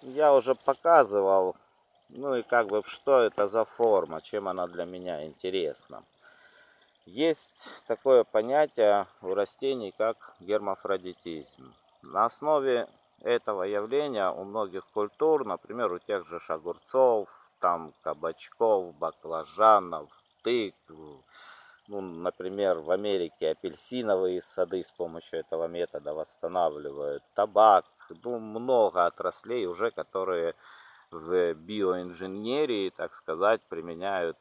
я уже показывал, ну и как бы что это за форма, чем она для меня интересна. Есть такое понятие у растений, как гермафродитизм. На основе этого явления у многих культур, например, у тех же огурцов, там кабачков, баклажанов, тыкв, ну, например, в Америке апельсиновые сады с помощью этого метода восстанавливают, табак, ну, много отраслей уже, которые в биоинженерии, так сказать, применяют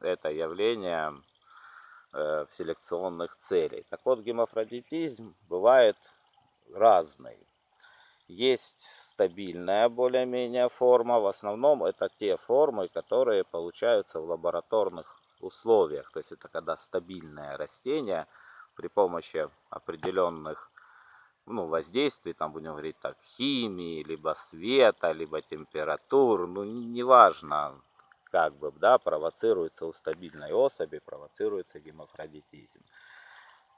это явление в селекционных целей. Так вот, гермафродитизм бывает разный. Есть стабильная более-менее форма. В основном это те формы, которые получаются в лабораторных условиях. То есть это когда стабильное растение при помощи определенных воздействий, там будем говорить так, химии, либо света, либо температур, ну неважно, как бы, да, провоцируется у стабильной особи, провоцируется гемофродитизм.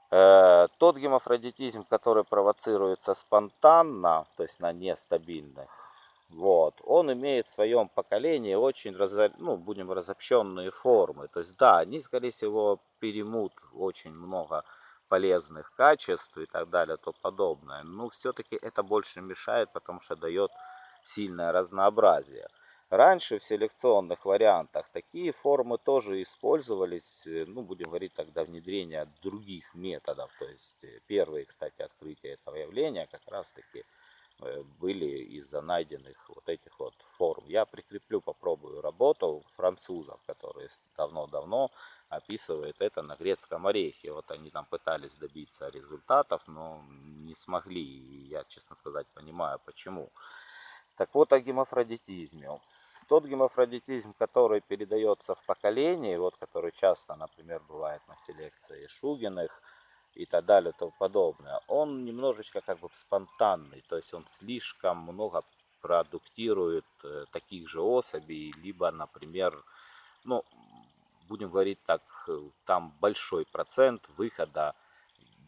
Тот гемофродитизм, который провоцируется спонтанно, то есть на нестабильных, вот, он имеет в своем поколении очень, будем разобщенные формы. То есть, да, они, скорее всего, переймут очень много полезных качеств и так далее, то подобное. Но все-таки это больше мешает, потому что дает сильное разнообразие. Раньше в селекционных вариантах такие формы тоже использовались, будем говорить тогда, внедрение других методов. То есть первые, кстати, открытия этого явления как раз-таки были из-за найденных вот этих вот форм. Я прикреплю, попробую работу французов, которые давно-давно описывают это на грецком орехе. Вот они там пытались добиться результатов, но не смогли. И я, честно сказать, понимаю почему. Так вот, о гемафродитизме. Тот гемафродитизм, который передается в поколении, вот который часто, например, бывает на селекции Шугиных и так далее и тому подобное, он немножечко как бы спонтанный, то есть он слишком много продуктирует таких же особей, либо, например, ну, будем говорить так, там большой процент выхода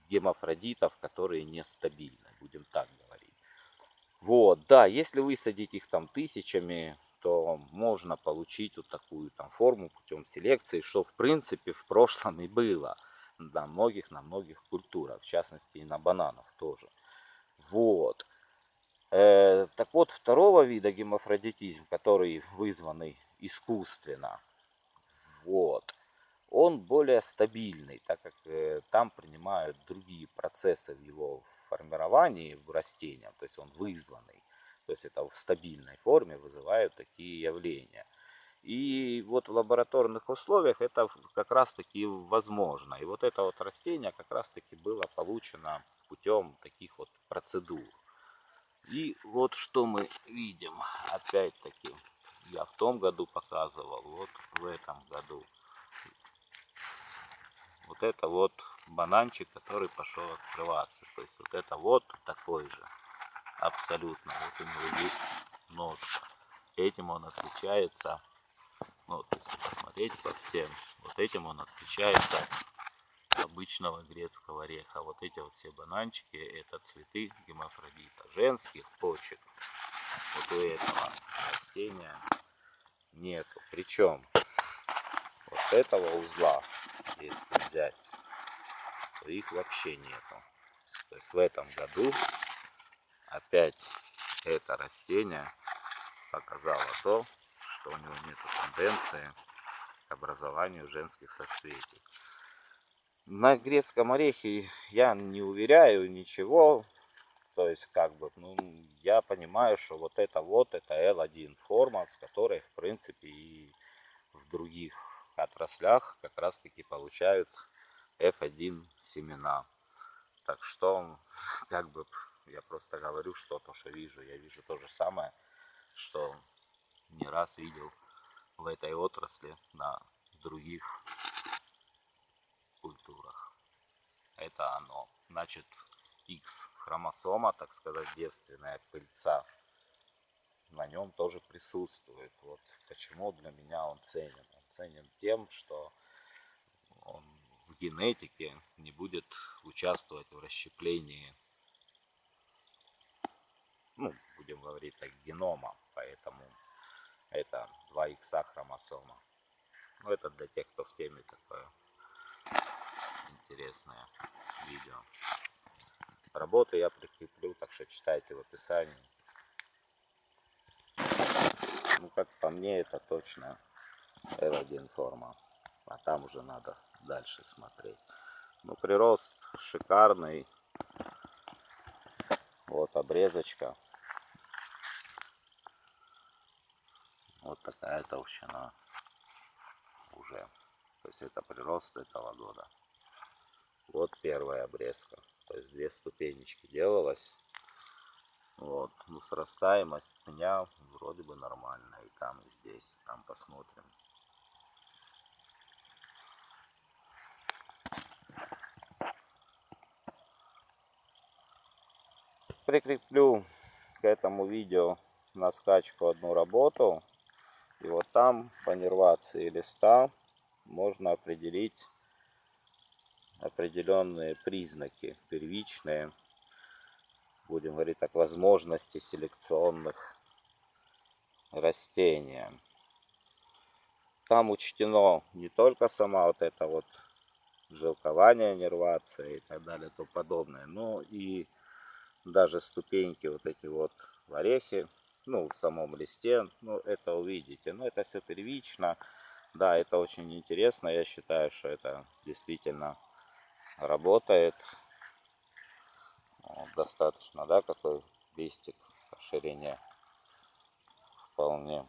гемафродитов, которые нестабильны, будем так говорить. Вот, да, если высадить их там тысячами, то можно получить вот такую там форму путем селекции, что в принципе в прошлом и было на многих культурах, в частности и на бананах тоже. Вот. Так вот, второго вида гемафродитизм, который вызванный искусственно, вот, он более стабильный, так как там принимают другие процессы в его формировании в растениях, то есть он вызванный, то есть это в стабильной форме вызывают такие явления. И вот в лабораторных условиях это как раз таки возможно. И вот это вот растение как раз таки было получено путем таких вот процедур. И вот что мы видим, опять-таки, я в том году показывал, вот в этом году. Вот это вот бананчик, который пошел открываться. То есть вот это вот такой же. Абсолютно. Вот у него есть ножка. Этим он отличается. Ну, вот если посмотреть по всем, вот этим он отличается от обычного грецкого ореха. Вот эти вот все бананчики, это цветы гермафродита. Женских почек вот у этого растения нету. Причем вот с этого узла, если взять, то их вообще нету. То есть в этом году опять это растение показало то, что у него нет тенденции к образованию женских соцветий. На грецком орехе я не уверяю ничего, то есть как бы, я понимаю, что вот это L1 форма, с которой в принципе и в других отраслях как раз таки получают F1 семена. Так что, как бы, я просто говорю, что то, что вижу, я вижу то же самое, что не раз видел в этой отрасли на других культурах. Это оно. Значит, X хромосома, так сказать, девственная пыльца, на нем тоже присутствует. Вот почему для меня он ценен. Он ценен тем, что он в генетике не будет участвовать в расщеплении, будем говорить так, генома, поэтому это 2 икса хромосома. Ну, это для тех, кто в теме, такое интересное видео. Работы я прикреплю, так что читайте в описании. Ну, как по мне, это точно L1 форма. А там уже надо дальше смотреть. Ну, прирост шикарный. Вот обрезочка. Вот такая толщина уже. То есть это прирост этого года. Вот первая обрезка. То есть 2 ступенечки делалось. Вот. Ну, срастаемость пня вроде бы нормальная. И там, и здесь. Там посмотрим. Прикреплю к этому видео на скачку одну работу. И вот там по нервации листа можно определить определенные признаки первичные, будем говорить так, возможности селекционных растения. Там учтено не только сама вот это вот жилкование, нервация и так далее, и тому подобное, но и даже ступеньки вот эти вот в орехе, ну, в самом листе, ну, это увидите. Но это все первично. Да, это очень интересно. Я считаю, что это действительно работает. Вот, достаточно, да, какой листик по ширине. Вполне.